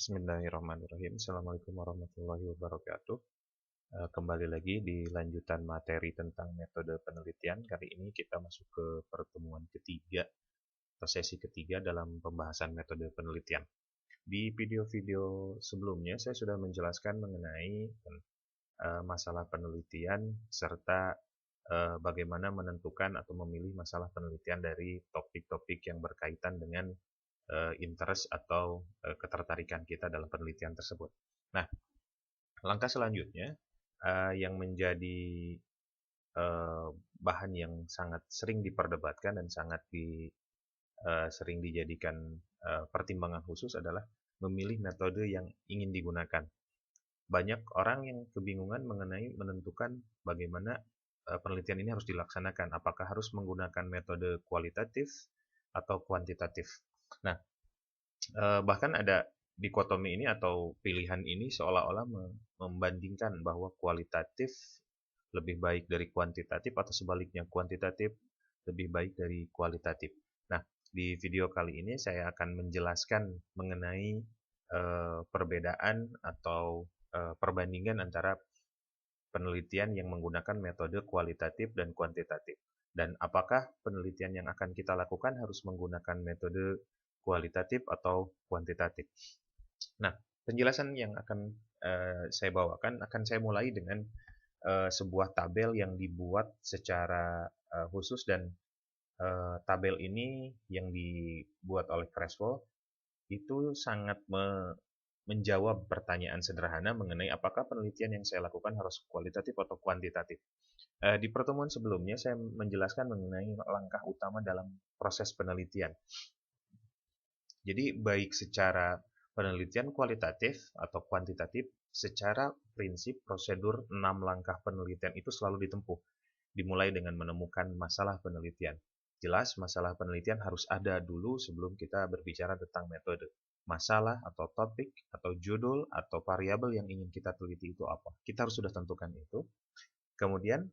Bismillahirrahmanirrahim. Assalamualaikum warahmatullahi wabarakatuh. Kembali lagi di lanjutan materi tentang metode penelitian. Kali ini kita masuk ke pertemuan ketiga atau sesi ketiga dalam pembahasan metode penelitian. Di video-video sebelumnya saya sudah menjelaskan mengenai masalah penelitian serta bagaimana menentukan atau memilih masalah penelitian dari topik-topik yang berkaitan dengan interest atau ketertarikan kita dalam penelitian tersebut. Nah, langkah selanjutnya yang menjadi bahan yang sangat sering diperdebatkan dan sangat sering dijadikan pertimbangan khusus adalah memilih metode yang ingin digunakan. Banyak orang yang kebingungan mengenai menentukan bagaimana penelitian ini harus dilaksanakan. Apakah harus menggunakan metode kualitatif atau kuantitatif? Nah, bahkan ada dikotomi ini atau pilihan ini seolah-olah membandingkan bahwa kualitatif lebih baik dari kuantitatif atau sebaliknya kuantitatif lebih baik dari kualitatif. Nah, di video kali ini saya akan menjelaskan mengenai perbedaan atau perbandingan antara penelitian yang menggunakan metode kualitatif dan kuantitatif. Dan apakah penelitian yang akan kita lakukan harus menggunakan metode kualitatif atau kuantitatif. Nah, penjelasan yang akan saya bawakan akan saya mulai dengan sebuah tabel yang dibuat secara khusus dan tabel ini yang dibuat oleh Creswell itu sangat menjawab pertanyaan sederhana mengenai apakah penelitian yang saya lakukan harus kualitatif atau kuantitatif. Di pertemuan sebelumnya saya menjelaskan mengenai langkah utama dalam proses penelitian. Jadi baik secara penelitian kualitatif atau kuantitatif, secara prinsip prosedur 6 langkah penelitian itu selalu ditempuh. Dimulai dengan menemukan masalah penelitian. Jelas masalah penelitian harus ada dulu sebelum kita berbicara tentang metode. Masalah atau topik atau judul atau variabel yang ingin kita teliti itu apa. Kita harus sudah tentukan itu. Kemudian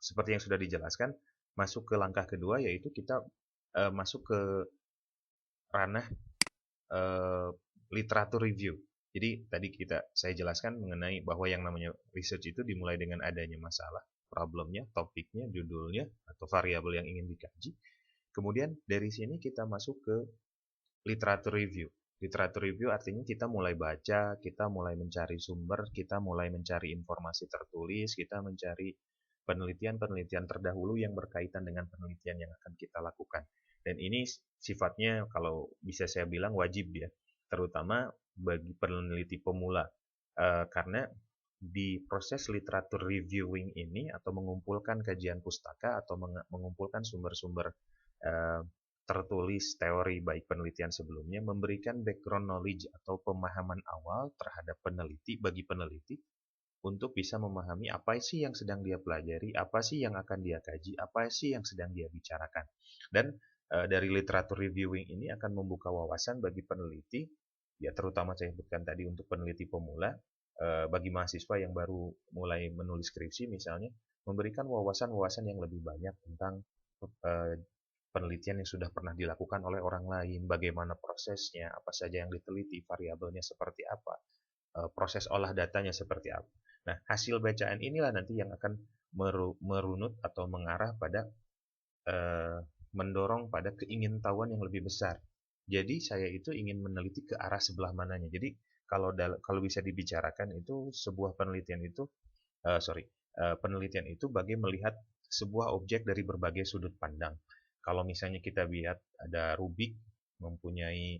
seperti yang sudah dijelaskan, masuk ke langkah kedua yaitu kita masuk ke ranah literatur review. Jadi tadi saya jelaskan mengenai bahwa yang namanya research itu dimulai dengan adanya masalah, problemnya, topiknya, judulnya, atau variabel yang ingin dikaji. Kemudian dari sini kita masuk ke literatur review. Literatur review artinya kita mulai baca, kita mulai mencari sumber, kita mulai mencari informasi tertulis, kita mencari penelitian-penelitian terdahulu yang berkaitan dengan penelitian yang akan kita lakukan. Dan ini sifatnya kalau bisa saya bilang wajib ya, terutama bagi peneliti pemula. Karena di proses literatur reviewing ini atau mengumpulkan kajian pustaka atau mengumpulkan sumber-sumber tertulis teori baik penelitian sebelumnya memberikan background knowledge atau pemahaman awal terhadap peneliti bagi peneliti untuk bisa memahami apa sih yang sedang dia pelajari, apa sih yang akan dia kaji, apa sih yang sedang dia bicarakan. Dan dari literatur reviewing ini akan membuka wawasan bagi peneliti, ya terutama saya sebutkan tadi untuk peneliti pemula, bagi mahasiswa yang baru mulai menulis skripsi misalnya, memberikan wawasan-wawasan yang lebih banyak tentang penelitian yang sudah pernah dilakukan oleh orang lain, bagaimana prosesnya, apa saja yang diteliti, variabelnya seperti apa, proses olah datanya seperti apa. Nah, hasil bacaan inilah nanti yang akan merunut atau mengarah pada mendorong pada keingintahuan yang lebih besar. Jadi saya itu ingin meneliti ke arah sebelah mananya. Jadi kalau bisa dibicarakan itu sebuah penelitian itu penelitian itu bagi melihat sebuah objek dari berbagai sudut pandang. Kalau misalnya kita lihat ada Rubik mempunyai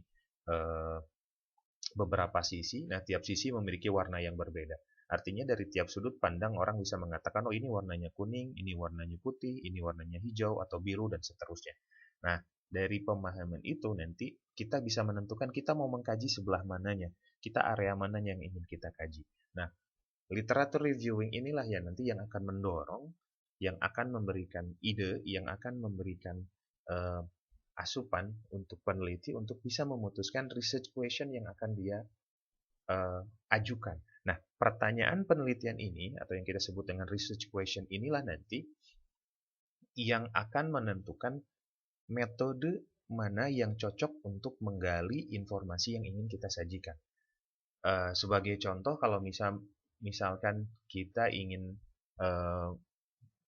beberapa sisi, nah tiap sisi memiliki warna yang berbeda. Artinya dari tiap sudut pandang orang bisa mengatakan, oh ini warnanya kuning, ini warnanya putih, ini warnanya hijau atau biru, dan seterusnya. Nah, dari pemahaman itu nanti kita bisa menentukan kita mau mengkaji sebelah mananya, kita area mananya yang ingin kita kaji. Nah, literatur reviewing inilah yang nanti yang akan mendorong, yang akan memberikan ide, yang akan memberikan asupan untuk peneliti untuk bisa memutuskan research question yang akan dia ajukan. Nah, pertanyaan penelitian ini atau yang kita sebut dengan research question inilah nanti yang akan menentukan metode mana yang cocok untuk menggali informasi yang ingin kita sajikan. Sebagai contoh, kalau misalkan kita ingin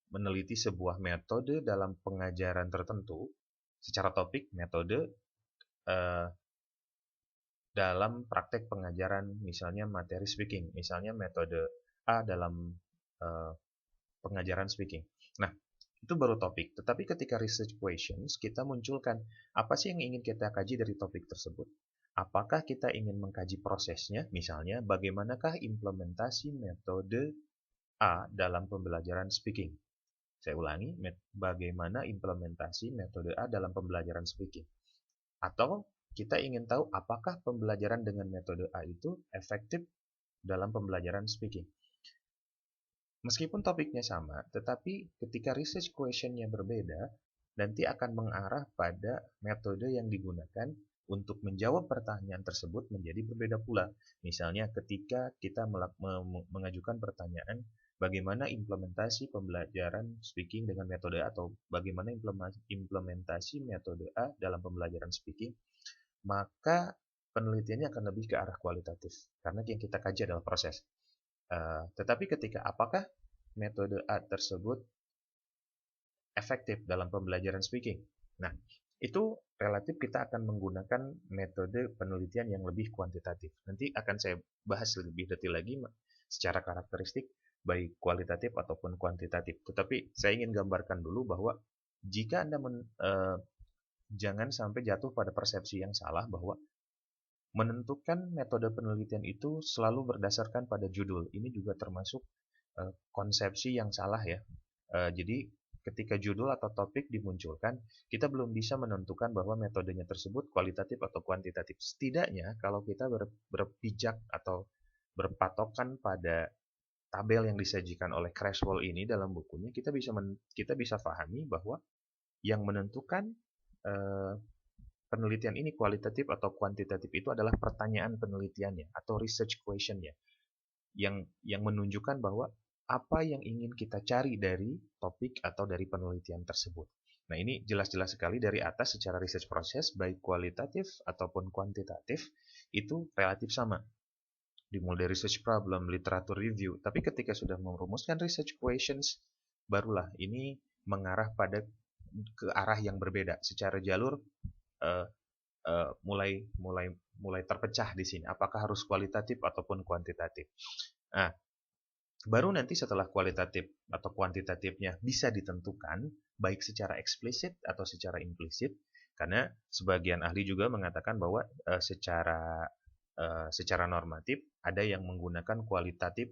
meneliti sebuah metode dalam pengajaran tertentu, secara topik metode dalam praktek pengajaran, misalnya materi speaking, misalnya metode A dalam pengajaran speaking. Nah, itu baru topik. Tetapi ketika research questions, kita munculkan apa sih yang ingin kita kaji dari topik tersebut. Apakah kita ingin mengkaji prosesnya, misalnya bagaimanakah implementasi metode A dalam pembelajaran speaking. Saya ulangi, bagaimana implementasi metode A dalam pembelajaran speaking. Atau kita ingin tahu apakah pembelajaran dengan metode A itu efektif dalam pembelajaran speaking. Meskipun topiknya sama, tetapi ketika research question-nya berbeda, nanti akan mengarah pada metode yang digunakan untuk menjawab pertanyaan tersebut menjadi berbeda pula. Misalnya ketika kita mengajukan pertanyaan bagaimana implementasi pembelajaran speaking dengan metode A atau bagaimana implementasi metode A dalam pembelajaran speaking, maka penelitiannya akan lebih ke arah kualitatif karena yang kita kaji adalah proses. Tetapi ketika apakah metode A tersebut efektif dalam pembelajaran speaking? Nah, itu relatif kita akan menggunakan metode penelitian yang lebih kuantitatif. Nanti akan saya bahas lebih detail lagi secara karakteristik baik kualitatif ataupun kuantitatif. Tetapi saya ingin gambarkan dulu bahwa jika Anda jangan sampai jatuh pada persepsi yang salah bahwa menentukan metode penelitian itu selalu berdasarkan pada judul. Ini juga termasuk konsepsi yang salah ya. Jadi ketika judul atau topik dimunculkan, kita belum bisa menentukan bahwa metodenya tersebut kualitatif atau kuantitatif. Setidaknya kalau kita berpijak atau berpatokan pada tabel yang disajikan oleh Creswell ini dalam bukunya, kita bisa pahami bahwa yang menentukan penelitian ini kualitatif atau kuantitatif itu adalah pertanyaan penelitiannya atau research question-nya yang menunjukkan bahwa apa yang ingin kita cari dari topik atau dari penelitian tersebut. Nah, ini jelas-jelas sekali dari atas secara research proses, baik kualitatif ataupun kuantitatif, itu relatif sama. Dimulai dari research problem, literatur review, tapi ketika sudah merumuskan research questions, barulah ini mengarah pada ke arah yang berbeda. Secara jalur mulai terpecah di sini. Apakah harus kualitatif ataupun kuantitatif? Nah, baru nanti setelah kualitatif atau kuantitatifnya bisa ditentukan, baik secara eksplisit atau secara implisit, karena sebagian ahli juga mengatakan bahwa secara normatif ada yang menggunakan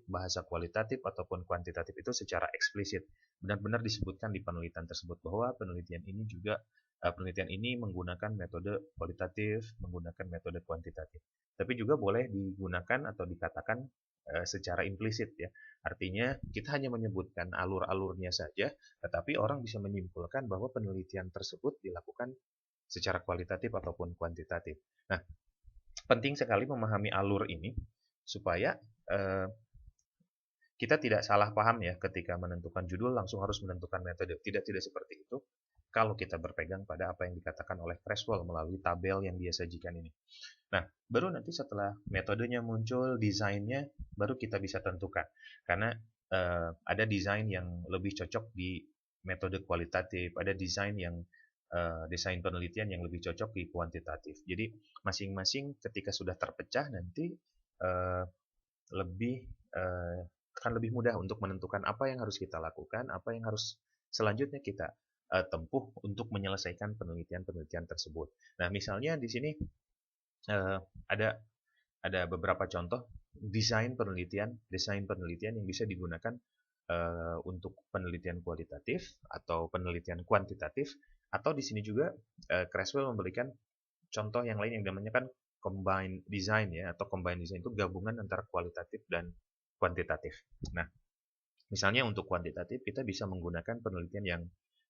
bahasa kualitatif ataupun kuantitatif itu secara eksplisit. Benar-benar disebutkan di penelitian tersebut bahwa penelitian ini menggunakan metode kualitatif, menggunakan metode kuantitatif. Tapi juga boleh digunakan atau dikatakan secara implisit ya. Artinya kita hanya menyebutkan alur-alurnya saja, tetapi orang bisa menyimpulkan bahwa penelitian tersebut dilakukan secara kualitatif ataupun kuantitatif. Nah, penting sekali memahami alur ini supaya kita tidak salah paham ya ketika menentukan judul langsung harus menentukan metode. Tidak seperti itu. Kalau kita berpegang pada apa yang dikatakan oleh Creswell melalui tabel yang dia sajikan ini. Nah, baru nanti setelah metodenya muncul, desainnya, baru kita bisa tentukan. Karena ada desain yang lebih cocok di metode kualitatif, ada desain penelitian yang lebih cocok di kuantitatif. Jadi masing-masing ketika sudah terpecah nanti akan lebih mudah untuk menentukan apa yang harus kita lakukan, apa yang harus selanjutnya kita tempuh untuk menyelesaikan penelitian tersebut. Nah, misalnya di sini ada beberapa contoh desain penelitian yang bisa digunakan untuk penelitian kualitatif atau penelitian kuantitatif, atau di sini juga Creswell memberikan contoh yang lain yang namanya kan combined design ya, atau combined design itu gabungan antara kualitatif dan kuantitatif. Nah, misalnya untuk kuantitatif kita bisa menggunakan penelitian yang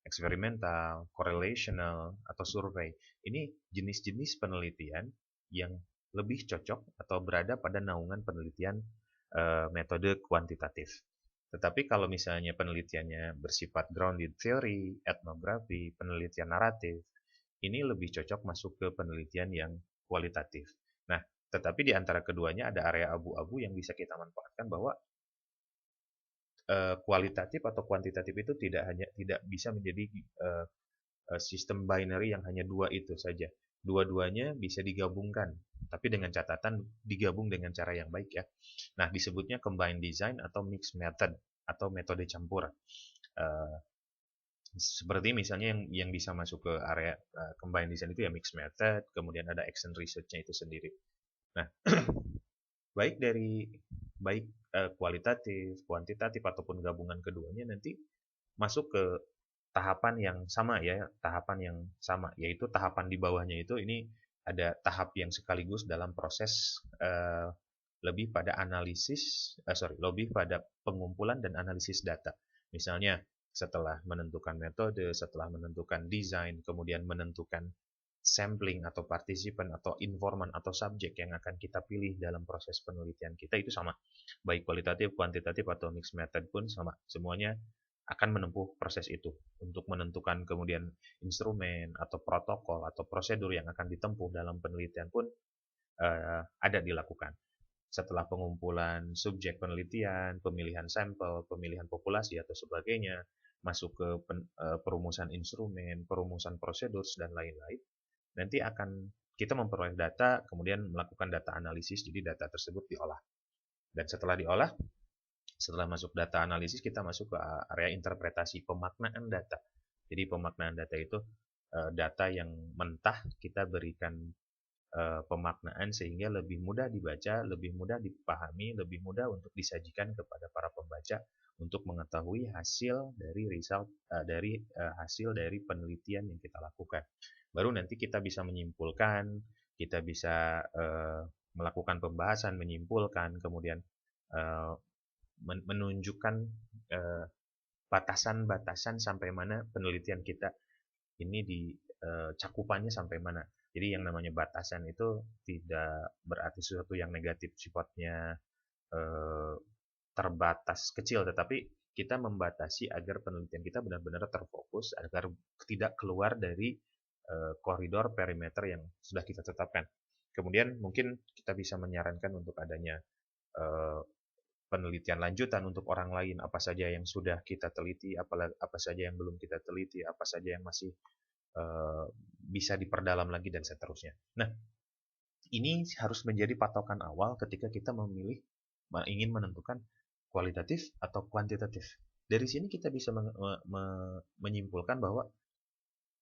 eksperimental, correlational, atau survei. Ini jenis-jenis penelitian yang lebih cocok atau berada pada naungan penelitian metode kuantitatif. Tetapi kalau misalnya penelitiannya bersifat grounded theory, etnografi, penelitian naratif, ini lebih cocok masuk ke penelitian yang kualitatif. Nah, tetapi di antara keduanya ada area abu-abu yang bisa kita manfaatkan bahwa kualitatif atau kuantitatif itu tidak bisa menjadi sistem binary yang hanya dua itu saja. Dua-duanya bisa digabungkan, tapi dengan catatan digabung dengan cara yang baik ya. Nah, disebutnya combined design atau mixed method atau metode campur. Seperti misalnya yang bisa masuk ke area combined design itu ya mixed method, kemudian ada action research-nya itu sendiri. Nah, baik kualitatif, kuantitatif ataupun gabungan keduanya nanti masuk ke tahapan yang sama ya, yaitu tahapan di bawahnya itu ini ada tahap yang sekaligus dalam proses lebih pada lebih pada pengumpulan dan analisis data. Misalnya setelah menentukan metode, setelah menentukan desain, kemudian menentukan sampling atau partisipan atau informan atau subjek yang akan kita pilih dalam proses penelitian kita itu sama. Baik kualitatif, kuantitatif atau mixed method pun sama. Semuanya akan menempuh proses itu untuk menentukan kemudian instrumen atau protokol atau prosedur yang akan ditempuh dalam penelitian pun ada dilakukan. Setelah pengumpulan subjek penelitian, pemilihan sampel, pemilihan populasi atau sebagainya, masuk ke perumusan instrumen, perumusan prosedur dan lain-lain, nanti akan kita memperoleh data, kemudian melakukan data analisis, jadi data tersebut diolah. Dan setelah diolah, setelah masuk data analisis, kita masuk ke area interpretasi, pemaknaan data. Jadi pemaknaan data itu data yang mentah kita berikan pemaknaan sehingga lebih mudah dibaca, lebih mudah dipahami, lebih mudah untuk disajikan kepada para pembaca untuk mengetahui hasil dari hasil dari penelitian yang kita lakukan. Baru nanti kita bisa menyimpulkan, kita bisa melakukan pembahasan, menyimpulkan, kemudian menunjukkan batasan-batasan sampai mana penelitian kita ini di cakupannya sampai mana. Jadi yang namanya batasan itu tidak berarti sesuatu yang negatif sifatnya terbatas kecil, tetapi kita membatasi agar penelitian kita benar-benar terfokus agar tidak keluar dari koridor perimeter yang sudah kita tetapkan. Kemudian mungkin kita bisa menyarankan untuk adanya penelitian lanjutan untuk orang lain, apa saja yang sudah kita teliti, apa saja yang belum kita teliti, apa saja yang masih bisa diperdalam lagi dan seterusnya. Nah, ini harus menjadi patokan awal ketika kita ingin menentukan kualitatif atau kuantitatif. Dari sini kita bisa menyimpulkan bahwa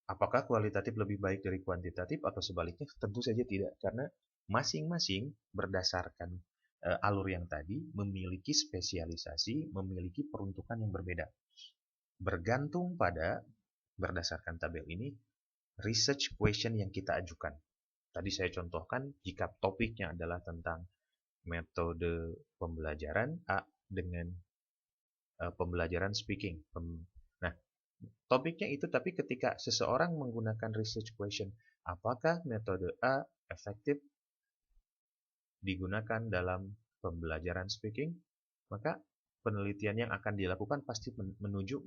apakah kualitatif lebih baik dari kuantitatif atau sebaliknya? Tentu saja tidak, karena masing-masing berdasarkan alur yang tadi memiliki spesialisasi, memiliki peruntukan yang berbeda. Bergantung pada, berdasarkan tabel ini, research question yang kita ajukan. Tadi saya contohkan jika topiknya adalah tentang metode pembelajaran A dengan pembelajaran speaking. Nah, topiknya itu, tapi ketika seseorang menggunakan research question, apakah metode A efektif digunakan dalam pembelajaran speaking, maka penelitian yang akan dilakukan pasti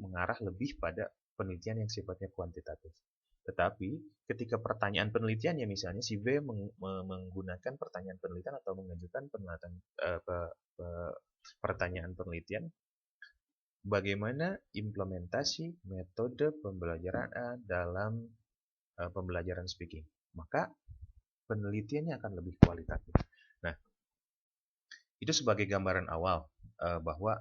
mengarah lebih pada penelitian yang sifatnya kuantitatif. Tetapi ketika pertanyaan penelitiannya misalnya si B menggunakan pertanyaan penelitian atau mengajukan pertanyaan penelitian, bagaimana implementasi metode pembelajaran A dalam pembelajaran speaking, maka penelitiannya akan lebih kualitatif. Nah, itu sebagai gambaran awal bahwa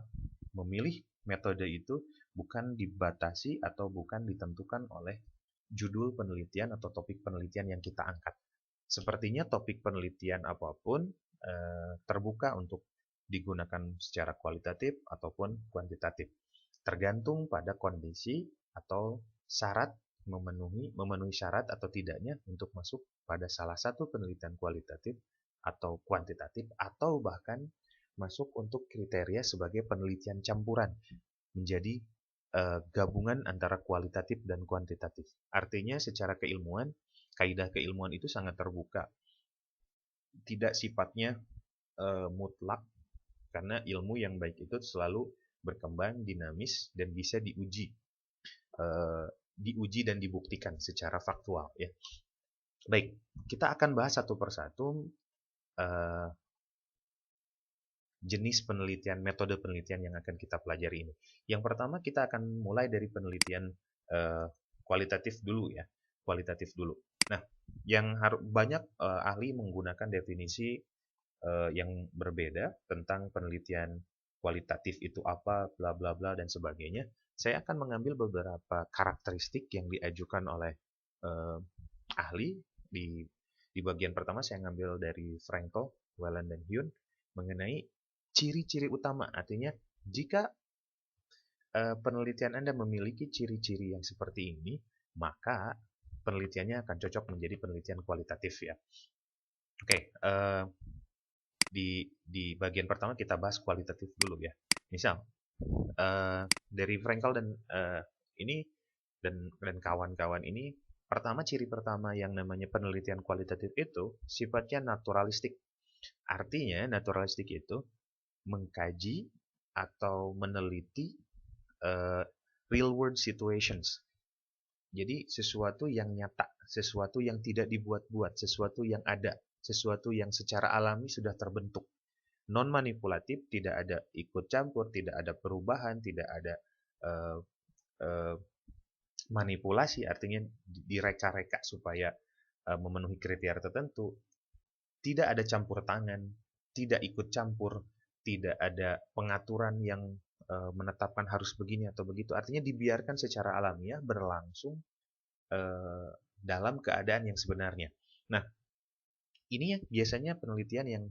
memilih metode itu bukan dibatasi atau bukan ditentukan oleh judul penelitian atau topik penelitian yang kita angkat. Sepertinya topik penelitian apapun terbuka untuk digunakan secara kualitatif ataupun kuantitatif. Tergantung pada kondisi atau syarat memenuhi syarat atau tidaknya untuk masuk pada salah satu penelitian kualitatif atau kuantitatif, atau bahkan masuk untuk kriteria sebagai penelitian campuran menjadi gabungan antara kualitatif dan kuantitatif. Artinya secara keilmuan, kaidah keilmuan itu sangat terbuka. Tidak sifatnya mutlak, karena ilmu yang baik itu selalu berkembang, dinamis, dan bisa diuji. diuji dan dibuktikan secara faktual ya. Baik, kita akan bahas satu persatu uh, jenis penelitian, metode penelitian yang akan kita pelajari ini. Yang pertama kita akan mulai dari penelitian kualitatif dulu ya, kualitatif dulu. Nah, yang harus banyak ahli menggunakan definisi yang berbeda tentang penelitian kualitatif itu apa, bla bla bla dan sebagainya. Saya akan mengambil beberapa karakteristik yang diajukan oleh uh, ahli di bagian pertama saya ngambil dari Frankel, Whelan dan Hume mengenai ciri-ciri utama. Artinya jika penelitian Anda memiliki ciri-ciri yang seperti ini, maka penelitiannya akan cocok menjadi penelitian kualitatif ya. Oke, di bagian pertama kita bahas kualitatif dulu ya. Misal dari Frankel dan ini dan kawan-kawan ini, pertama ciri pertama yang namanya penelitian kualitatif itu sifatnya naturalistik. Artinya naturalistik itu mengkaji atau meneliti real world situations. Jadi sesuatu yang nyata, sesuatu yang tidak dibuat-buat, sesuatu yang ada, sesuatu yang secara alami sudah terbentuk. Non manipulatif, tidak ada ikut campur, tidak ada perubahan, tidak ada uh, uh, manipulasi, artinya direka-reka supaya memenuhi kriteria tertentu. Tidak ada campur tangan, tidak ikut campur, tidak ada pengaturan yang menetapkan harus begini atau begitu. Artinya dibiarkan secara alamiah berlangsung dalam keadaan yang sebenarnya. Nah, ini biasanya penelitian yang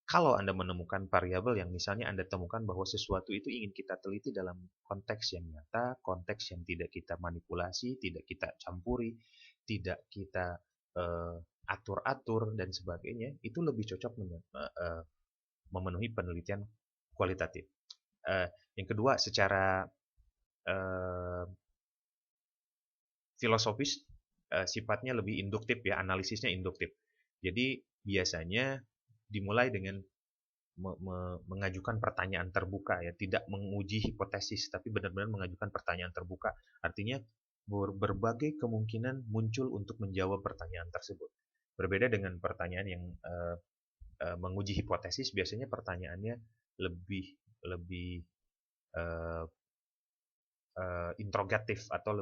kalau Anda menemukan variabel yang misalnya Anda temukan bahwa sesuatu itu ingin kita teliti dalam konteks yang nyata, konteks yang tidak kita manipulasi, tidak kita campuri, tidak kita atur-atur dan sebagainya, itu lebih cocok memenuhi penelitian kualitatif. Yang kedua, secara filosofis sifatnya lebih induktif ya, analisisnya induktif. Jadi biasanya dimulai dengan mengajukan pertanyaan terbuka ya, tidak menguji hipotesis tapi benar-benar mengajukan pertanyaan terbuka. Artinya berbagai kemungkinan muncul untuk menjawab pertanyaan tersebut. Berbeda dengan pertanyaan yang menguji hipotesis, biasanya pertanyaannya lebih lebih uh, interrogatif atau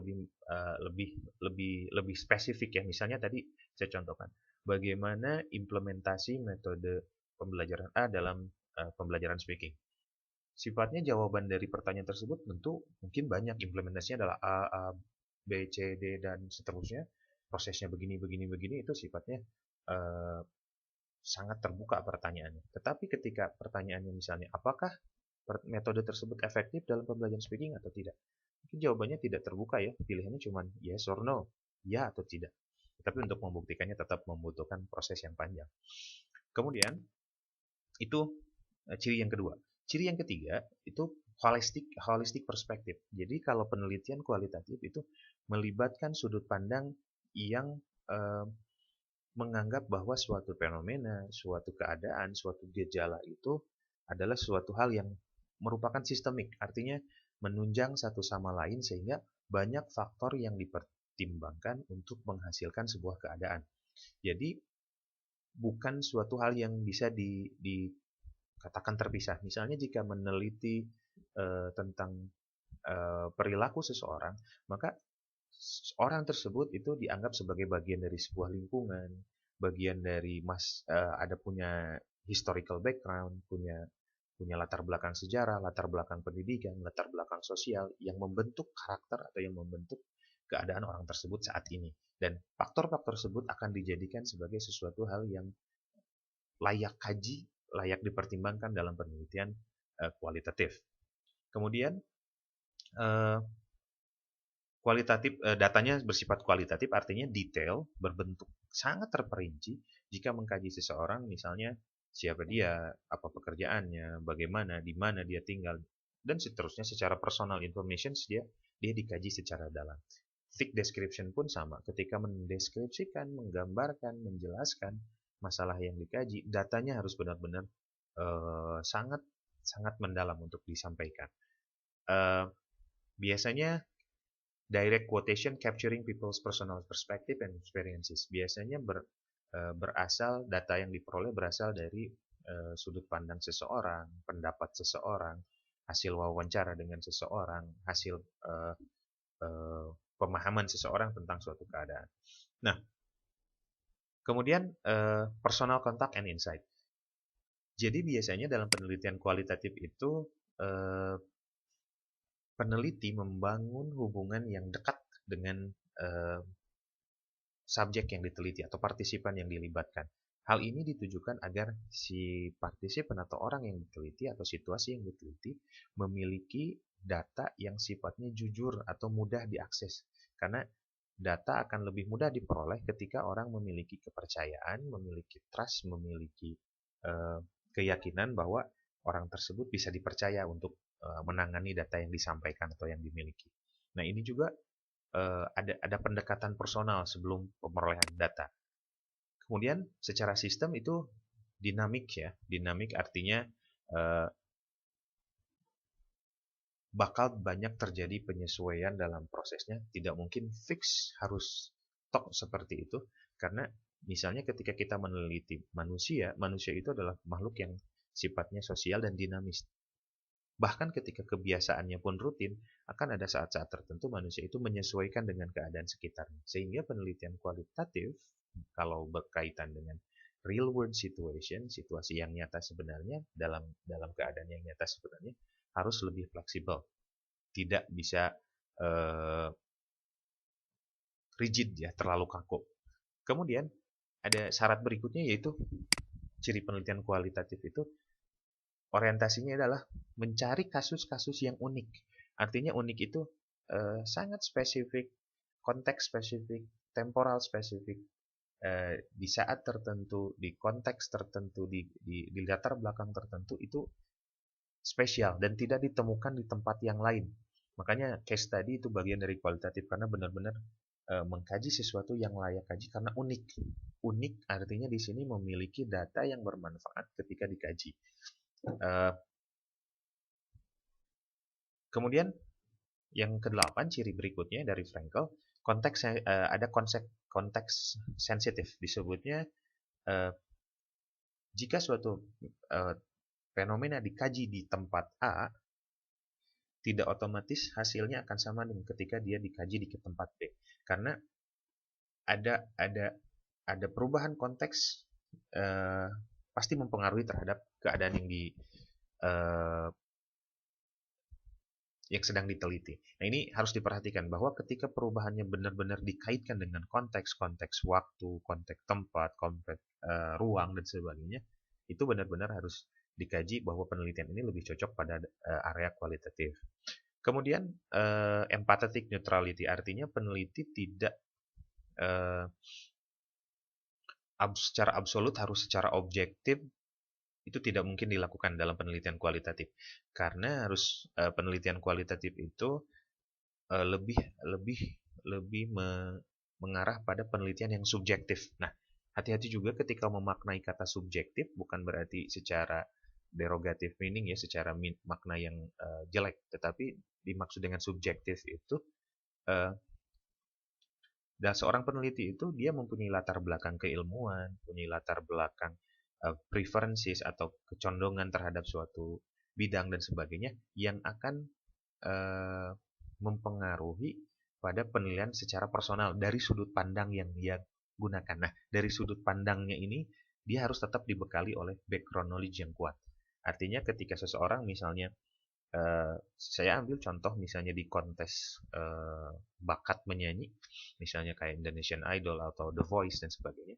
lebih spesifik ya. Misalnya tadi saya contohkan bagaimana implementasi metode pembelajaran A dalam pembelajaran speaking. Sifatnya jawaban dari pertanyaan tersebut tentu mungkin banyak, implementasinya adalah A, B, C, D dan seterusnya. Prosesnya begini begini begini, itu sifatnya uh, sangat terbuka pertanyaannya. Tetapi ketika pertanyaannya misalnya apakah metode tersebut efektif dalam pembelajaran speaking atau tidak, mungkin jawabannya tidak terbuka ya, pilihannya cuma yes or no, ya atau tidak. Tapi untuk membuktikannya tetap membutuhkan proses yang panjang. Kemudian itu ciri yang kedua. Ciri yang ketiga itu holistic perspektif. Jadi kalau penelitian kualitatif itu melibatkan sudut pandang yang menganggap bahwa suatu fenomena, suatu keadaan, suatu gejala itu adalah suatu hal yang merupakan sistemik. Artinya menunjang satu sama lain sehingga banyak faktor yang dipertimbangkan untuk menghasilkan sebuah keadaan. Jadi bukan suatu hal yang bisa dikatakan terpisah. Misalnya jika meneliti tentang perilaku seseorang, maka orang tersebut itu dianggap sebagai bagian dari sebuah lingkungan, bagian dari ada punya historical background, punya latar belakang sejarah, latar belakang pendidikan, latar belakang sosial yang membentuk karakter atau yang membentuk keadaan orang tersebut saat ini. Dan faktor-faktor tersebut akan dijadikan sebagai sesuatu hal yang layak kaji, layak dipertimbangkan dalam penelitian kualitatif. Kemudian kualitatif, datanya bersifat kualitatif artinya detail, berbentuk sangat terperinci jika mengkaji seseorang, misalnya siapa dia, apa pekerjaannya, bagaimana, di mana dia tinggal, dan seterusnya secara personal information dia dikaji secara dalam. Thick description pun sama, ketika mendeskripsikan, menggambarkan, menjelaskan masalah yang dikaji, datanya harus benar-benar sangat sangat mendalam untuk disampaikan. Biasanya direct quotation capturing people's personal perspective and experiences. Biasanya berasal, data yang diperoleh berasal dari sudut pandang seseorang, pendapat seseorang, hasil wawancara dengan seseorang, hasil pemahaman seseorang tentang suatu keadaan. Nah, kemudian personal contact and insight. Jadi biasanya dalam penelitian kualitatif itu peneliti membangun hubungan yang dekat dengan subjek yang diteliti atau partisipan yang dilibatkan. Hal ini ditujukan agar si partisipan atau orang yang diteliti atau situasi yang diteliti memiliki data yang sifatnya jujur atau mudah diakses. Karena data akan lebih mudah diperoleh ketika orang memiliki kepercayaan, memiliki trust, memiliki keyakinan bahwa orang tersebut bisa dipercaya untuk menangani data yang disampaikan atau yang dimiliki. Nah, ini juga ada pendekatan personal sebelum pemerolehan data. Kemudian secara sistem itu dinamik ya. Dinamik artinya bakal banyak terjadi penyesuaian dalam prosesnya. Tidak mungkin fix harus tok seperti itu. Karena misalnya ketika kita meneliti manusia, manusia itu adalah makhluk yang sifatnya sosial dan dinamis. Bahkan ketika kebiasaannya pun rutin, akan ada saat-saat tertentu manusia itu menyesuaikan dengan keadaan sekitarnya. Sehingga penelitian kualitatif, kalau berkaitan dengan real world situation, situasi yang nyata sebenarnya, dalam keadaan yang nyata sebenarnya, harus lebih fleksibel. Tidak bisa rigid ya, terlalu kaku. Kemudian ada syarat berikutnya, yaitu ciri penelitian kualitatif itu orientasinya adalah mencari kasus-kasus yang unik. Artinya unik itu sangat spesifik, konteks spesifik, temporal spesifik, di saat tertentu, di konteks tertentu, di latar belakang tertentu, itu spesial dan tidak ditemukan di tempat yang lain. Makanya case study itu bagian dari kualitatif, karena benar-benar mengkaji sesuatu yang layak kaji karena unik. Unik artinya di sini memiliki data yang bermanfaat ketika dikaji. Kemudian yang ke-8, ciri berikutnya dari Frankel, ada konsep konteks sensitif. Disebutnya jika suatu fenomena dikaji di tempat A, tidak otomatis hasilnya akan sama dengan ketika dia dikaji di tempat B. Karena ada perubahan konteks pasti mempengaruhi terhadap keadaan yang sedang diteliti. Nah, ini harus diperhatikan bahwa ketika perubahannya benar-benar dikaitkan dengan konteks waktu, konteks tempat, konteks ruang, dan sebagainya, itu benar-benar harus dikaji bahwa penelitian ini lebih cocok pada area kualitatif. Kemudian, empathetic neutrality, artinya peneliti tidak secara absolut harus secara objektif. Itu tidak mungkin dilakukan dalam penelitian kualitatif, karena harus penelitian kualitatif itu lebih mengarah pada penelitian yang subjektif. Nah, hati-hati juga ketika memaknai kata subjektif, bukan berarti secara derogatif meaning ya, secara makna yang jelek, tetapi dimaksud dengan subjektif itu dan seorang peneliti itu dia mempunyai latar belakang keilmuan, mempunyai latar belakang preferences atau kecondongan terhadap suatu bidang dan sebagainya yang akan mempengaruhi pada penilaian secara personal dari sudut pandang yang dia gunakan. Nah, dari sudut pandangnya ini dia harus tetap dibekali oleh background knowledge yang kuat. Artinya ketika seseorang misalnya saya ambil contoh misalnya di kontes bakat menyanyi, misalnya kayak Indonesian Idol atau The Voice dan sebagainya.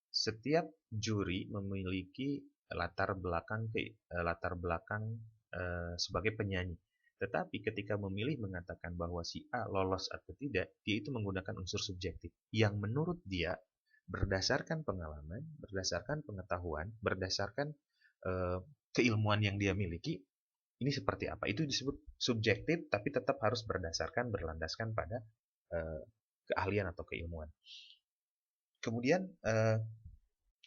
Setiap juri memiliki latar belakang sebagai penyanyi. Tetapi ketika memilih mengatakan bahwa si A lolos atau tidak, dia itu menggunakan unsur subjektif yang menurut dia berdasarkan pengalaman, berdasarkan pengetahuan, berdasarkan keilmuan yang dia miliki, ini seperti apa. Itu disebut subjektif, tapi tetap harus berlandaskan pada keahlian atau keilmuan. Kemudian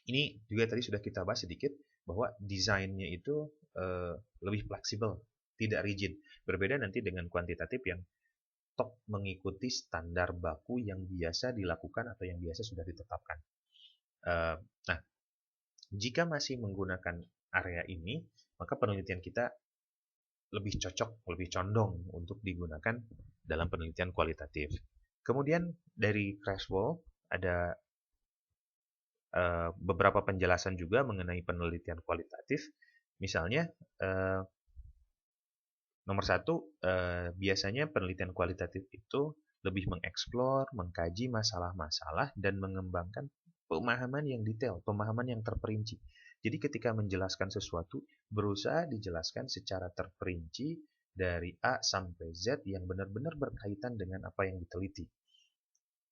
ini juga tadi sudah kita bahas sedikit, bahwa desainnya itu lebih fleksibel, tidak rigid. Berbeda nanti dengan kuantitatif yang mentok mengikuti standar baku yang biasa dilakukan atau yang biasa sudah ditetapkan. Nah, jika masih menggunakan area ini, maka penelitian kita lebih cocok, lebih condong untuk digunakan dalam penelitian kualitatif. Kemudian dari Creswell ada beberapa penjelasan juga mengenai penelitian kualitatif. Misalnya, nomor satu, biasanya penelitian kualitatif itu lebih mengeksplor, mengkaji masalah-masalah, dan mengembangkan pemahaman yang detail, pemahaman yang terperinci. Jadi ketika menjelaskan sesuatu, berusaha dijelaskan secara terperinci dari A sampai Z yang benar-benar berkaitan dengan apa yang diteliti.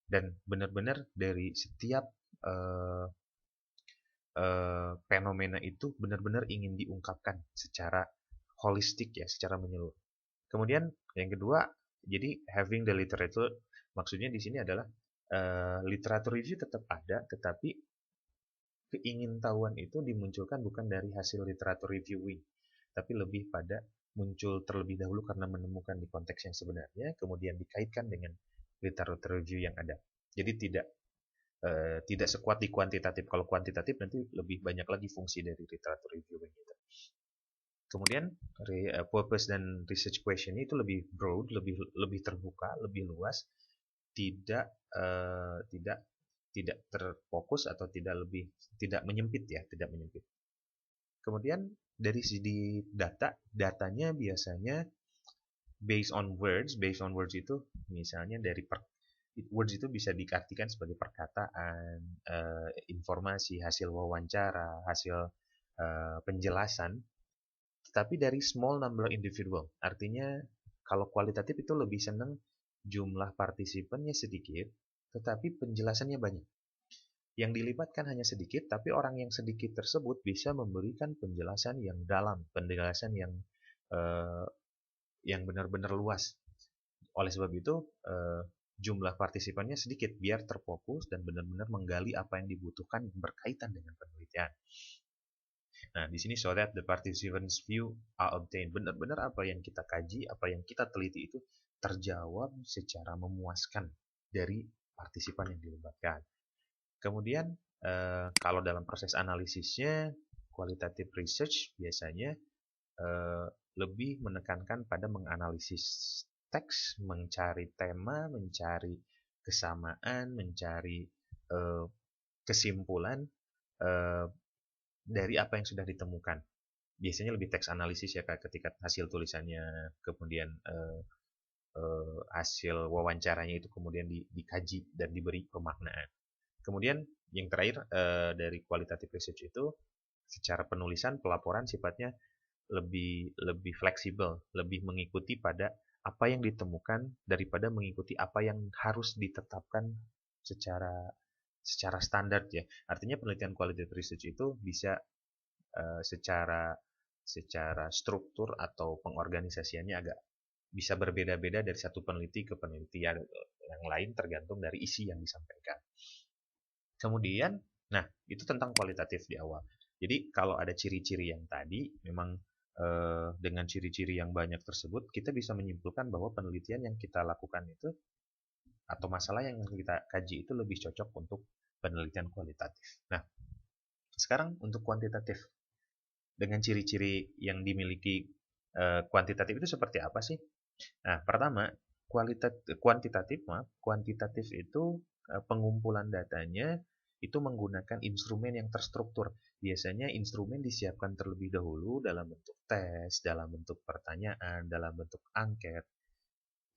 Dan benar-benar dari setiap fenomena itu benar-benar ingin diungkapkan secara holistik ya, secara menyeluruh. Kemudian yang kedua, jadi having the literature, maksudnya di sini adalah literature review tetap ada, tetapi keingintahuan itu dimunculkan bukan dari hasil literature reviewing, tapi lebih pada muncul terlebih dahulu karena menemukan di konteks yang sebenarnya, kemudian dikaitkan dengan literature review yang ada. Jadi tidak sekuat di kuantitatif. Kalau kuantitatif nanti lebih banyak lagi fungsi dari literature reviewing itu. Kemudian purpose dan research question itu lebih broad, lebih terbuka, lebih luas, tidak tidak terfokus atau tidak menyempit ya, tidak menyempit. Kemudian dari segi datanya biasanya based on words itu misalnya dari words itu bisa diartikan sebagai perkataan, informasi, hasil wawancara, hasil penjelasan, tetapi dari small number individual. Artinya kalau kualitatif itu lebih senang jumlah partisipannya sedikit, tetapi penjelasannya banyak. Yang dilibatkan hanya sedikit, tapi orang yang sedikit tersebut bisa memberikan penjelasan yang dalam, penjelasan yang benar-benar luas. Oleh sebab itu, jumlah partisipannya sedikit biar terfokus dan benar-benar menggali apa yang dibutuhkan berkaitan dengan penelitian. Nah, di sini so that the participants view are obtained. Benar-benar apa yang kita kaji, apa yang kita teliti itu terjawab secara memuaskan dari partisipan yang dilibatkan. Kemudian, kalau dalam proses analisisnya, qualitative research biasanya lebih menekankan pada menganalisis teks, mencari tema, mencari kesamaan, mencari kesimpulan dari apa yang sudah ditemukan. Biasanya lebih teks analisis ya, ketika hasil tulisannya, kemudian hasil wawancaranya itu kemudian dikaji dan diberi pemaknaan. Kemudian yang terakhir dari qualitative research itu secara penulisan pelaporan sifatnya lebih fleksibel, lebih mengikuti pada apa yang ditemukan daripada mengikuti apa yang harus ditetapkan secara standar ya. Artinya penelitian qualitative research itu bisa secara struktur atau pengorganisasiannya agak bisa berbeda-beda dari satu peneliti ke peneliti yang lain tergantung dari isi yang disampaikan. Kemudian, nah itu tentang kualitatif di awal. Jadi kalau ada ciri-ciri yang tadi, memang dengan ciri-ciri yang banyak tersebut, kita bisa menyimpulkan bahwa penelitian yang kita lakukan itu atau masalah yang kita kaji itu lebih cocok untuk penelitian kualitatif. Nah, sekarang untuk kuantitatif. Dengan ciri-ciri yang dimiliki kuantitatif itu seperti apa sih? Nah, pertama, kuantitatif itu pengumpulan datanya itu menggunakan instrumen yang terstruktur. Biasanya instrumen disiapkan terlebih dahulu dalam bentuk tes, dalam bentuk pertanyaan, dalam bentuk angket,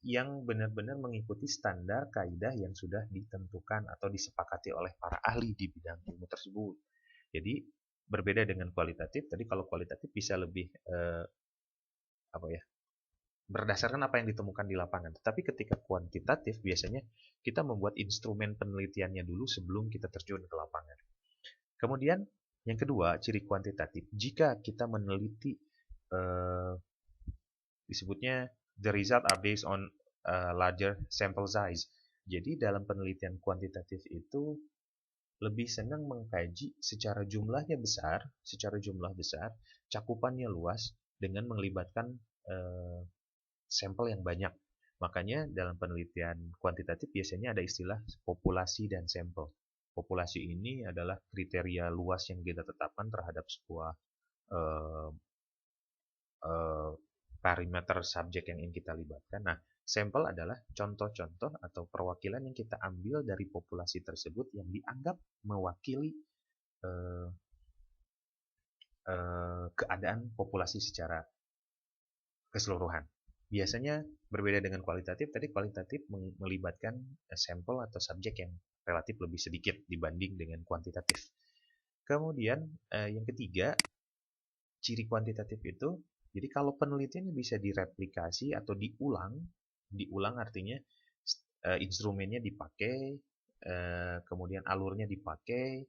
yang benar-benar mengikuti standar kaidah yang sudah ditentukan atau disepakati oleh para ahli di bidang ilmu tersebut. Jadi berbeda dengan kualitatif. Tadi kalau kualitatif bisa lebih berdasarkan apa yang ditemukan di lapangan. Tetapi ketika kuantitatif biasanya kita membuat instrumen penelitiannya dulu sebelum kita terjun ke lapangan. Kemudian yang kedua, ciri kuantitatif. Jika kita meneliti disebutnya the result are based on larger sample size. Jadi dalam penelitian kuantitatif itu lebih senang mengkaji secara jumlah besar, cakupannya luas dengan melibatkan sampel yang banyak. Makanya dalam penelitian kuantitatif biasanya ada istilah populasi dan sampel. Populasi ini adalah kriteria luas yang kita tetapkan terhadap sebuah eh, eh, parameter subjek yang ingin kita libatkan. Nah, sampel adalah contoh-contoh atau perwakilan yang kita ambil dari populasi tersebut yang dianggap mewakili eh, keadaan populasi secara keseluruhan. Biasanya berbeda dengan kualitatif, tadi kualitatif melibatkan sampel atau subjek yang relatif lebih sedikit dibanding dengan kuantitatif. Kemudian yang ketiga, ciri kuantitatif itu, jadi kalau penelitian bisa direplikasi atau diulang artinya instrumennya dipakai, kemudian alurnya dipakai,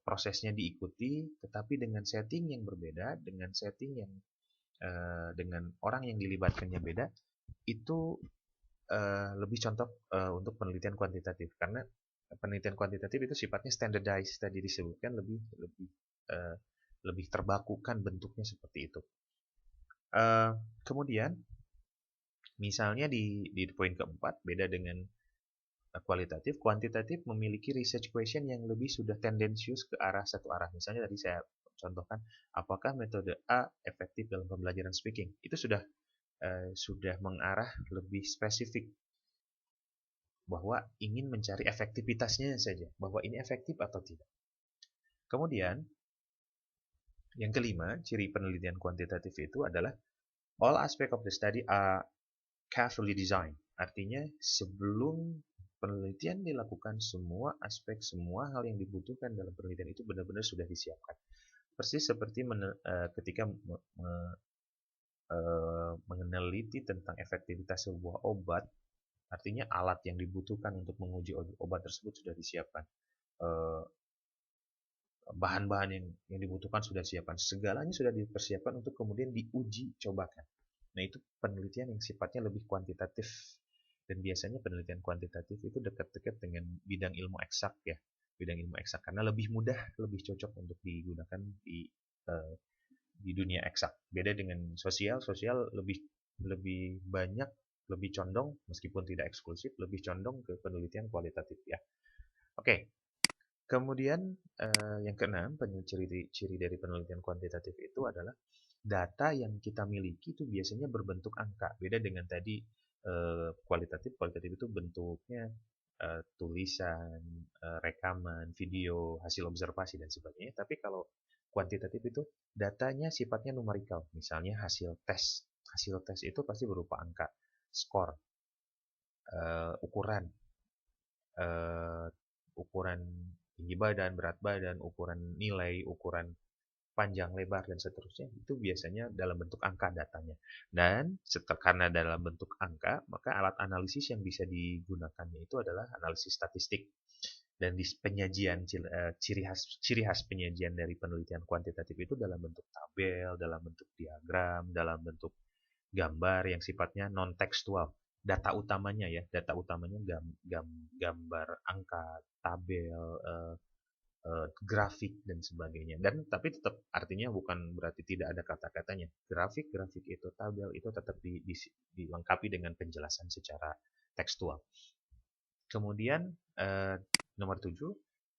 prosesnya diikuti, tetapi dengan setting yang berbeda, dengan setting yang dengan orang yang dilibatkannya beda, itu lebih contoh untuk penelitian kuantitatif, karena penelitian kuantitatif itu sifatnya standardized, tadi disebutkan lebih lebih uh, lebih terbakukan bentuknya seperti itu. Kemudian misalnya di poin keempat, beda dengan kualitatif, kuantitatif memiliki research question yang lebih sudah tendensius ke arah satu arah. Misalnya tadi saya contohkan, apakah metode A efektif dalam pembelajaran speaking? Itu sudah mengarah lebih spesifik bahwa ingin mencari efektivitasnya saja, bahwa ini efektif atau tidak. Kemudian, yang kelima, ciri penelitian kuantitatif itu adalah all aspect of the study are carefully designed. Artinya, sebelum penelitian dilakukan, semua aspek, semua hal yang dibutuhkan dalam penelitian itu benar-benar sudah disiapkan. Persis seperti ketika meneliti tentang efektivitas sebuah obat, artinya alat yang dibutuhkan untuk menguji obat tersebut sudah disiapkan. Bahan-bahan yang dibutuhkan sudah disiapkan. Segalanya sudah dipersiapkan untuk kemudian diuji cobakan. Nah, itu penelitian yang sifatnya lebih kuantitatif. Dan biasanya penelitian kuantitatif itu dekat-dekat dengan bidang ilmu eksak ya. Bidang ilmu eksak karena lebih mudah, lebih cocok untuk digunakan uh, di dunia eksak. Beda dengan sosial, sosial lebih lebih banyak, lebih condong meskipun tidak eksklusif, lebih condong ke penelitian kualitatif ya. Oke. Kemudian yang keenam, ciri dari penelitian kuantitatif itu adalah data yang kita miliki itu biasanya berbentuk angka. Beda dengan tadi kualitatif. Kualitatif itu bentuknya tulisan, rekaman, video, hasil observasi dan sebagainya. Tapi kalau kuantitatif itu datanya sifatnya numerikal. Misalnya hasil tes. Hasil tes itu pasti berupa angka, skor, ukuran, uh, ukuran tinggi badan, berat badan, ukuran nilai, ukuran panjang lebar dan seterusnya, itu biasanya dalam bentuk angka datanya. Dan karena dalam bentuk angka, maka alat analisis yang bisa digunakannya itu adalah analisis statistik. Dan di penyajian ciri khas penyajian dari penelitian kuantitatif itu dalam bentuk tabel, dalam bentuk diagram, dalam bentuk gambar yang sifatnya non tekstual. Data utamanya ya, data utamanya gambar angka, tabel, grafik dan sebagainya. Dan tapi tetap artinya bukan berarti tidak ada kata-katanya. Grafik itu, tabel itu tetap dilengkapi dengan penjelasan secara tekstual. Kemudian nomor 7,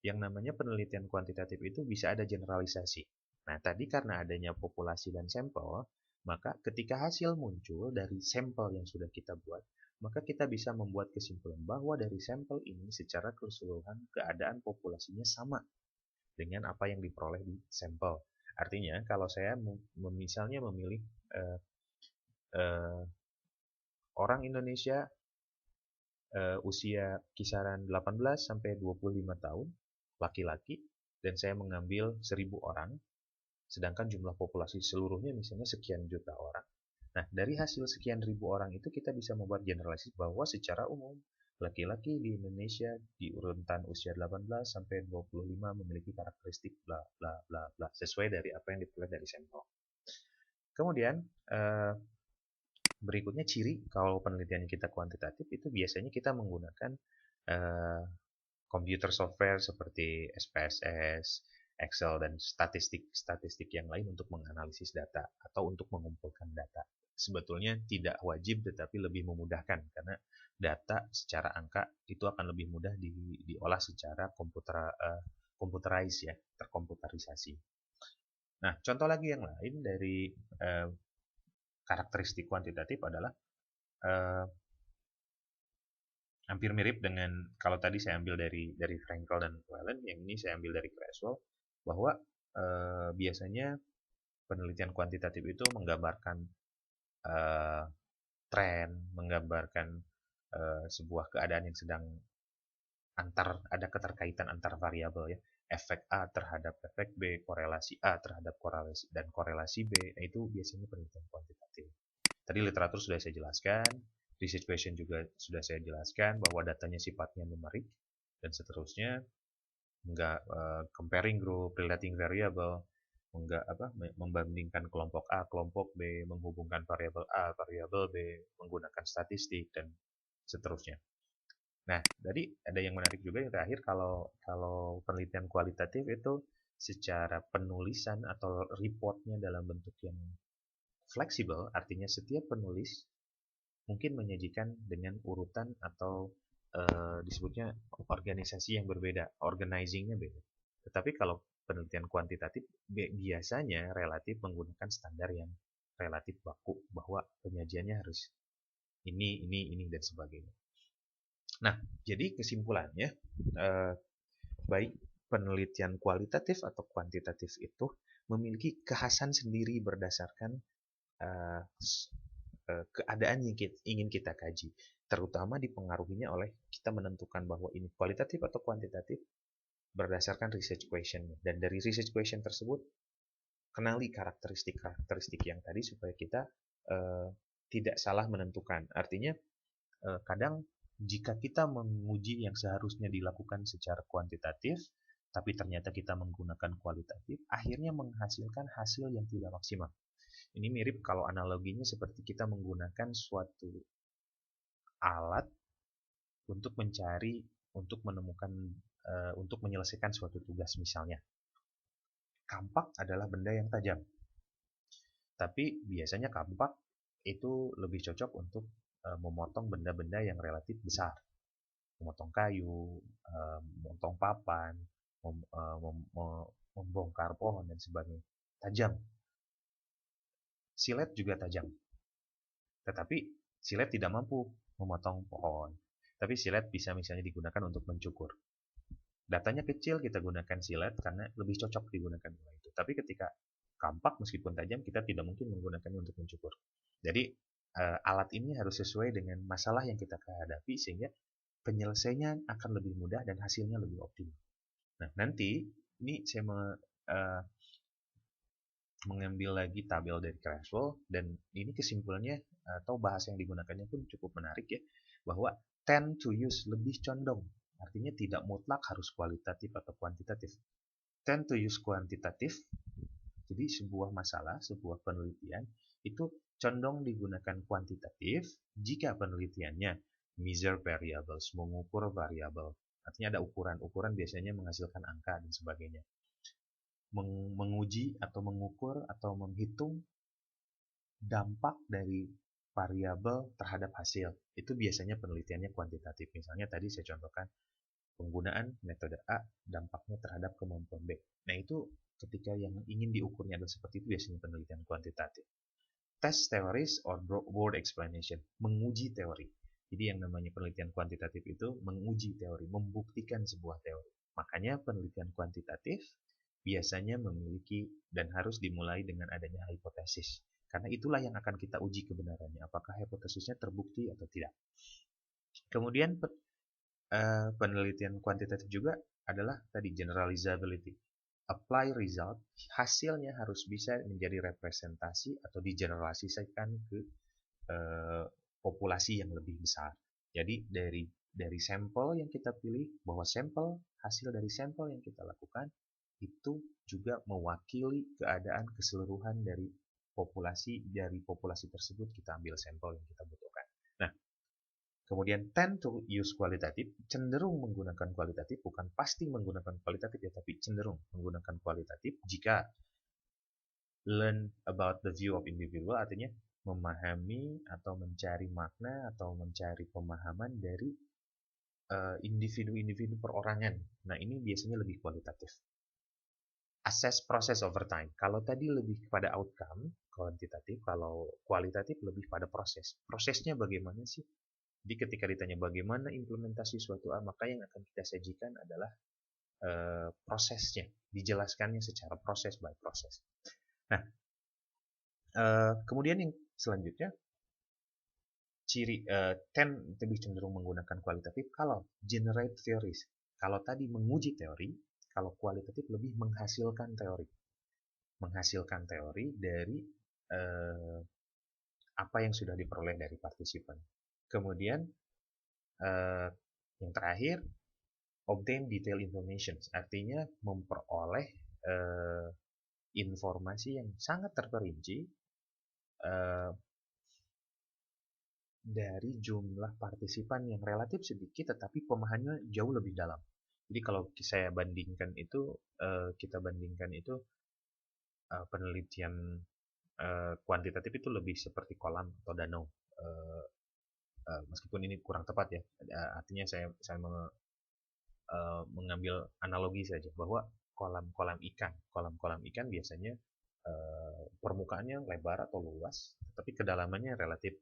yang namanya penelitian kuantitatif itu bisa ada generalisasi. Nah, tadi karena adanya populasi dan sampel, maka ketika hasil muncul dari sampel yang sudah kita buat, maka kita bisa membuat kesimpulan bahwa dari sampel ini secara keseluruhan keadaan populasinya sama dengan apa yang diperoleh di sampel. Artinya, kalau saya misalnya memilih uh, uh, orang Indonesia usia kisaran 18 sampai 25 tahun, laki-laki, dan saya mengambil 1.000 orang, sedangkan jumlah populasi seluruhnya misalnya sekian juta orang. Nah, dari hasil sekian ribu orang itu kita bisa membuat generalisasi bahwa secara umum laki-laki di Indonesia di urutan usia 18 sampai 25 memiliki karakteristik bla bla bla bla sesuai dari apa yang diperoleh dari sampel. Kemudian berikutnya ciri kalau penelitian kita kuantitatif itu biasanya kita menggunakan komputer software seperti SPSS, Excel, dan statistik yang lain untuk menganalisis data atau untuk mengumpulkan data. sebetulnya tidak wajib tetapi lebih memudahkan karena data secara angka itu akan lebih mudah diolah secara computerized ya, terkomputerisasi. Nah, contoh lagi yang lain dari karakteristik kuantitatif adalah eh, hampir mirip dengan kalau tadi saya ambil dari Frankel dan Whelan, yang ini saya ambil dari Creswell, bahwa biasanya penelitian kuantitatif itu menggambarkan eh, tren, menggambarkan sebuah keadaan yang sedang ada keterkaitan antar variabel ya, efek A terhadap efek B, korelasi A terhadap korelasi B. Nah, itu biasanya penelitian kuantitatif. Tadi literatur sudah saya jelaskan, research question juga sudah saya jelaskan bahwa datanya sifatnya numerik dan seterusnya, enggak comparing group, relating variable, enggak membandingkan kelompok A, kelompok B, menghubungkan variabel A, variabel B, menggunakan statistik dan seterusnya. Nah, tadi ada yang menarik juga yang terakhir, kalau penelitian kualitatif itu secara penulisan atau reportnya dalam bentuk yang fleksibel, artinya setiap penulis mungkin menyajikan dengan urutan atau disebutnya organisasi yang berbeda, organizingnya beda. Tetapi kalau penelitian kuantitatif biasanya relatif menggunakan standar yang relatif baku, bahwa penyajiannya harus ini dan sebagainya. Nah, jadi kesimpulannya, baik penelitian kualitatif atau kuantitatif itu memiliki kekhasan sendiri berdasarkan keadaan yang ingin kita kaji, terutama dipengaruhinya oleh kita menentukan bahwa ini kualitatif atau kuantitatif berdasarkan research question. Dan dari research question tersebut, kenali karakteristik yang tadi supaya kita tidak salah menentukan. Artinya, kadang jika kita menguji yang seharusnya dilakukan secara kuantitatif, tapi ternyata kita menggunakan kualitatif, akhirnya menghasilkan hasil yang tidak maksimal. Ini mirip kalau analoginya seperti kita menggunakan suatu alat untuk mencari, untuk menemukan, untuk menyelesaikan suatu tugas misalnya. Kampak adalah benda yang tajam. Tapi biasanya kampak itu lebih cocok untuk memotong benda-benda yang relatif besar. Memotong kayu, memotong papan, membongkar pohon dan sebagainya. Tajam. Silet juga tajam. Tetapi silet tidak mampu memotong pohon. Tapi silet bisa misalnya digunakan untuk mencukur. Datanya kecil, kita gunakan silet karena lebih cocok digunakan itu. Tapi ketika kampak meskipun tajam, kita tidak mungkin menggunakannya untuk mencukur. Jadi alat ini harus sesuai dengan masalah yang kita hadapi sehingga penyelesaiannya akan lebih mudah dan hasilnya lebih optimal. Nah, nanti ini saya mengambil lagi tabel dari Creswell, dan ini kesimpulannya atau bahasa yang digunakannya pun cukup menarik ya, bahwa tend to use, lebih condong, artinya tidak mutlak harus kualitatif atau kuantitatif. Tend to use kuantitatif, jadi sebuah masalah, sebuah penelitian itu condong digunakan kuantitatif jika penelitiannya measure variables, mengukur variabel, artinya ada ukuran biasanya menghasilkan angka dan sebagainya. Menguji atau mengukur atau menghitung dampak dari variabel terhadap hasil. Itu biasanya penelitiannya kuantitatif. Misalnya tadi saya contohkan penggunaan metode A, dampaknya terhadap kemampuan B. Nah, itu ketika yang ingin diukurnya adalah seperti itu, biasanya penelitian kuantitatif. Test theories or word explanation, menguji teori. Jadi yang namanya penelitian kuantitatif itu menguji teori, membuktikan sebuah teori. Makanya penelitian kuantitatif biasanya memiliki dan harus dimulai dengan adanya hipotesis. Karena itulah yang akan kita uji kebenarannya, apakah hipotesisnya terbukti atau tidak. Kemudian penelitian kuantitatif juga adalah tadi generalizability. Apply result, hasilnya harus bisa menjadi representasi atau digeneralisasikan ke populasi yang lebih besar. Jadi dari sampel yang kita pilih, bahwa hasil dari sampel yang kita lakukan itu juga mewakili keadaan keseluruhan dari populasi tersebut, kita ambil sampel yang kita butuhkan. Nah, kemudian tend to use kualitatif, cenderung menggunakan kualitatif, bukan pasti menggunakan kualitatif ya, tapi cenderung menggunakan kualitatif jika learn about the view of individual, artinya memahami atau mencari makna atau mencari pemahaman dari individu-individu perorangan. Nah, ini biasanya lebih kualitatif. Assess proses over time. Kalau tadi lebih kepada outcome, kuantitatif, kalau kualitatif lebih pada proses. Prosesnya bagaimana sih? Jadi ketika ditanya bagaimana implementasi suatu A, maka yang akan kita sajikan adalah prosesnya, dijelaskannya secara proses by proses. Nah, kemudian yang selanjutnya, ciri Ten lebih cenderung menggunakan kualitatif kalau generate theories. Kalau tadi menguji teori, kalau kualitatif lebih menghasilkan teori. Menghasilkan teori dari apa yang sudah diperoleh dari partisipan. Kemudian yang terakhir, obtain detailed information, artinya memperoleh informasi yang sangat terperinci dari jumlah partisipan yang relatif sedikit tetapi pemahamannya jauh lebih dalam. Jadi kalau saya bandingkan itu, kita bandingkan itu penelitian kuantitatif itu lebih seperti kolam atau danau. Meskipun ini kurang tepat ya, artinya saya mengambil analogi saja bahwa kolam-kolam ikan biasanya permukaannya lebar atau luas, tapi kedalamannya relatif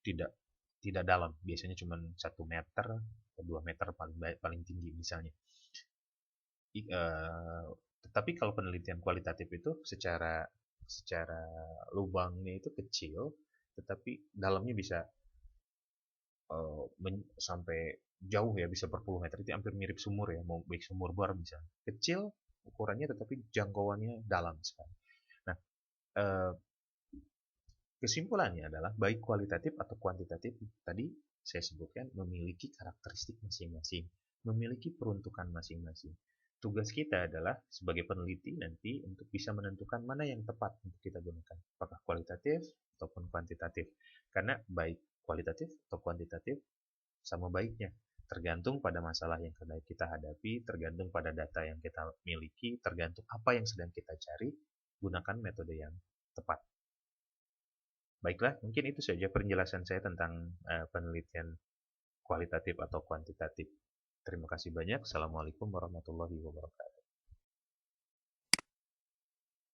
tidak tidak dalam, biasanya cuma 1 meter atau 2 meter paling tinggi misalnya. Tetapi kalau penelitian kualitatif itu secara lubangnya itu kecil, tetapi dalamnya bisa sampai jauh ya, bisa berpuluh meter, itu hampir mirip sumur ya, mau baik sumur bor bisa. Kecil ukurannya tetapi jangkauannya dalam sekali. Nah, kesimpulannya adalah baik kualitatif atau kuantitatif tadi saya sebutkan memiliki karakteristik masing-masing, memiliki peruntukan masing-masing. Tugas kita adalah sebagai peneliti nanti untuk bisa menentukan mana yang tepat untuk kita gunakan, apakah kualitatif ataupun kuantitatif. Karena baik kualitatif atau kuantitatif sama baiknya, tergantung pada masalah yang kita hadapi, tergantung pada data yang kita miliki, tergantung apa yang sedang kita cari, gunakan metode yang tepat. Baiklah, mungkin itu saja penjelasan saya tentang penelitian kualitatif atau kuantitatif. Terima kasih banyak. Assalamualaikum warahmatullahi wabarakatuh.